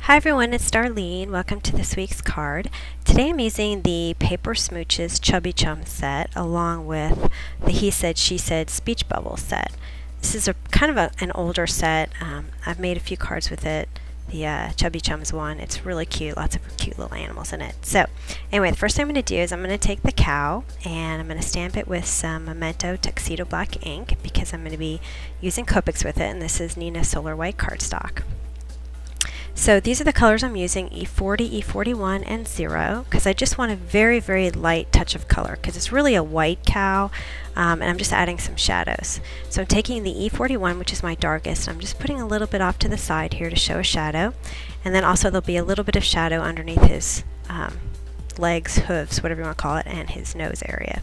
Hi everyone, it's Darlene. Welcome to this week's card. Today I'm using the Paper Smooches Chubby Chum set along with the He Said, She Said Speech Bubble set. This is an older set. I've made a few cards with it. The Chubby Chums one. It's really cute. Lots of cute little animals in it. So anyway, the first thing I'm going to do is I'm going to take the cow and I'm going to stamp it with some Memento Tuxedo Black ink because I'm going to be using Copics with it, and this is Neenah Solar White cardstock. So these are the colors I'm using, E40, E41, and 0, because I just want a very, very light touch of color, because it's really a white cow, and I'm just adding some shadows. So I'm taking the E41, which is my darkest, I'm just putting a little bit off to the side here to show a shadow, and then also there'll be a little bit of shadow underneath his legs, hooves, whatever you want to call it, and his nose area.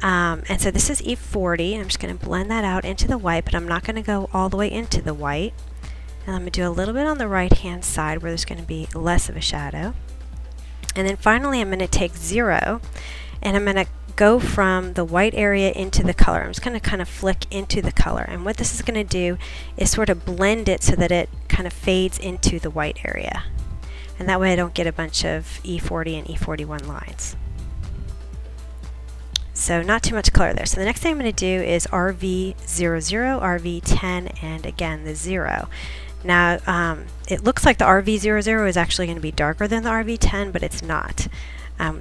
And so this is E40, and I'm just going to blend that out into the white, but I'm not going to go all the way into the white. And I'm going to do a little bit on the right hand side where there's going to be less of a shadow. And then finally I'm going to take 0 and I'm going to go from the white area into the color. I'm just going to kind of flick into the color. And what this is going to do is sort of blend it so that it kind of fades into the white area. And that way I don't get a bunch of E40 and E41 lines. So not too much color there. So the next thing I'm going to do is RV00, RV10, and again the 0. Now, it looks like the RV00 is actually going to be darker than the RV10, but it's not.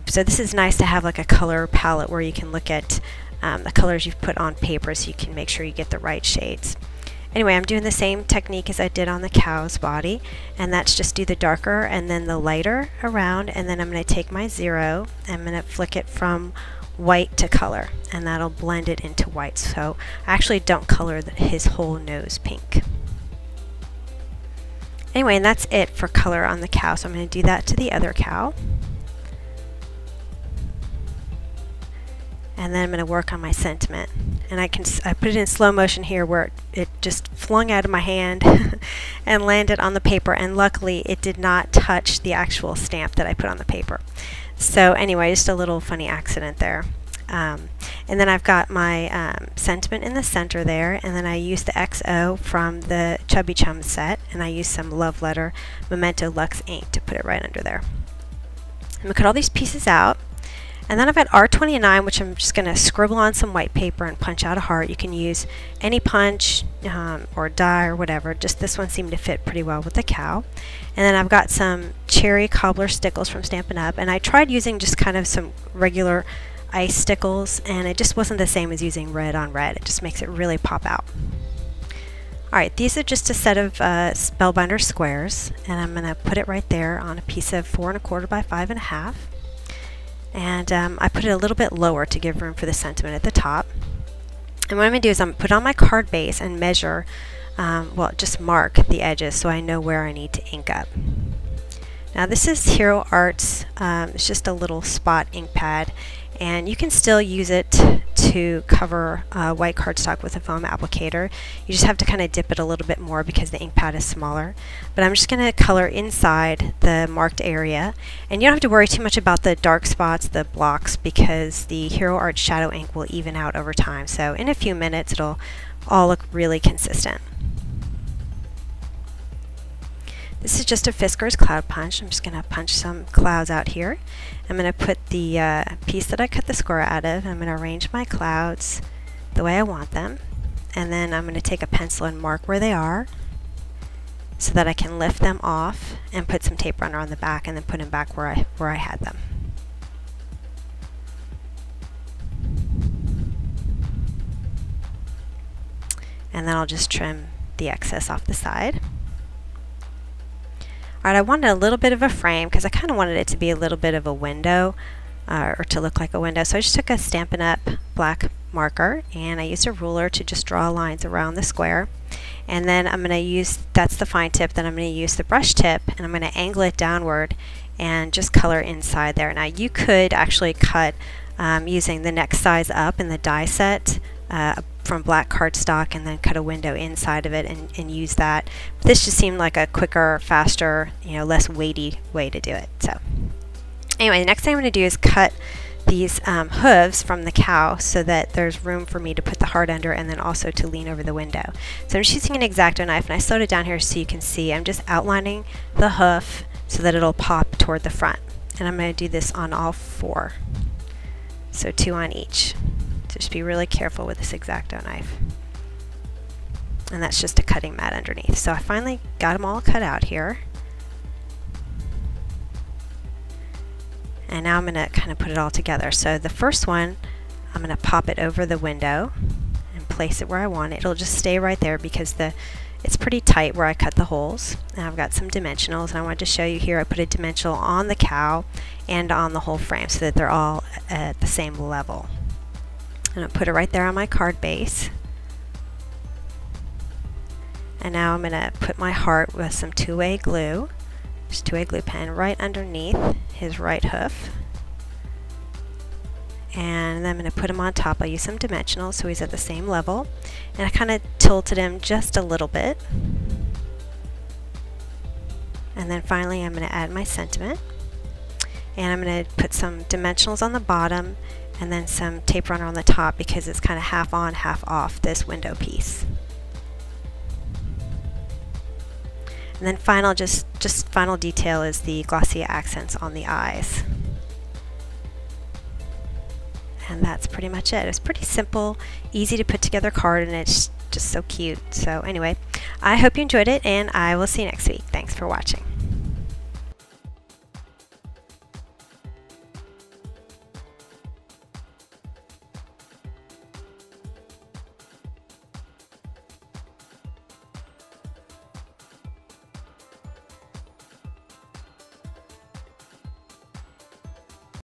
So this is nice to have like a color palette where you can look at the colors you've put on paper so you can make sure you get the right shades. Anyway, I'm doing the same technique as I did on the cow's body, and that's just do the darker and then the lighter around, and then I'm going to take my 0, I'm going to flick it from white to color, and that'll blend it into white. So I actually don't color his whole nose pink. Anyway, and that's it for color on the cow. So I'm going to do that to the other cow. And then I'm going to work on my sentiment. And I put it in slow motion here where it just flung out of my hand and landed on the paper. And luckily, it did not touch the actual stamp that I put on the paper. So anyway, just a little funny accident there. And then I've got my sentiment in the center there, and then I used the XO from the Chubby Chum set, and I used some Love Letter Memento Luxe ink to put it right under there. I'm going to cut all these pieces out, and then I've got R29, which I'm just going to scribble on some white paper and punch out a heart. You can use any punch or die or whatever, just this one seemed to fit pretty well with the cow. And then I've got some cherry cobbler stickles from Stampin' Up, and I tried using just kind of some regular ice stickles, and it just wasn't the same as using red on red. It just makes it really pop out. Alright, these are just a set of Spellbinder squares, and I'm going to put it right there on a piece of 4 1/4 by 5 1/2. And I put it a little bit lower to give room for the sentiment at the top. And what I'm going to do is I'm going to put on my card base and measure, well, just mark the edges so I know where I need to ink up. Now this is Hero Arts, it's just a little spot ink pad, and you can still use it to cover white cardstock with a foam applicator. You just have to kind of dip it a little bit more because the ink pad is smaller. But I'm just going to color inside the marked area, and you don't have to worry too much about the dark spots, the blocks, because the Hero Arts shadow ink will even out over time. So in a few minutes it'll all look really consistent. This is just a Fiskars Cloud Punch. I'm just going to punch some clouds out here. I'm going to put the piece that I cut the square out of, and I'm going to arrange my clouds the way I want them. And then I'm going to take a pencil and mark where they are so that I can lift them off and put some tape runner on the back and then put them back where I had them. And then I'll just trim the excess off the side. Alright, I wanted a little bit of a frame because I kind of wanted it to be a little bit of a window or to look like a window. So I just took a Stampin' Up! Black marker and I used a ruler to just draw lines around the square. And then I'm going to use, that's the fine tip, then I'm going to use the brush tip and I'm going to angle it downward and just color inside there. Now you could actually cut using the next size up in the die set from black cardstock and then cut a window inside of it and use that. But this just seemed like a quicker, faster, less weighty way to do it. So anyway, the next thing I'm going to do is cut these hooves from the cow so that there's room for me to put the heart under and then also to lean over the window. So I'm just using an X-Acto knife, and I slowed it down here so you can see. I'm just outlining the hoof so that it'll pop toward the front. And I'm going to do this on all 4. So 2 on each. So just be really careful with this X-Acto knife. And that's just a cutting mat underneath. So I finally got them all cut out here. And now I'm going to kind of put it all together. So the first one, I'm going to pop it over the window and place it where I want it. It'll just stay right there because it's pretty tight where I cut the holes. And I've got some dimensionals, and I wanted to show you here I put a dimensional on the cow and on the whole frame so that they're all at the same level. And I'll put it right there on my card base. And now I'm going to put my heart with some 2A glue. Just 2A glue pen right underneath his right hoof. And then I'm going to put him on top. I'll use some dimensionals so he's at the same level. And I kind of tilted him just a little bit. And then finally I'm going to add my sentiment. And I'm going to put some dimensionals on the bottom and then some tape runner on the top because it's kind of half on, half off this window piece. And then final, just final detail is the Glossier accents on the eyes. And that's pretty much it. It's pretty simple, easy to put together card, and it's just so cute. So anyway, I hope you enjoyed it, and I will see you next week. Thanks for watching.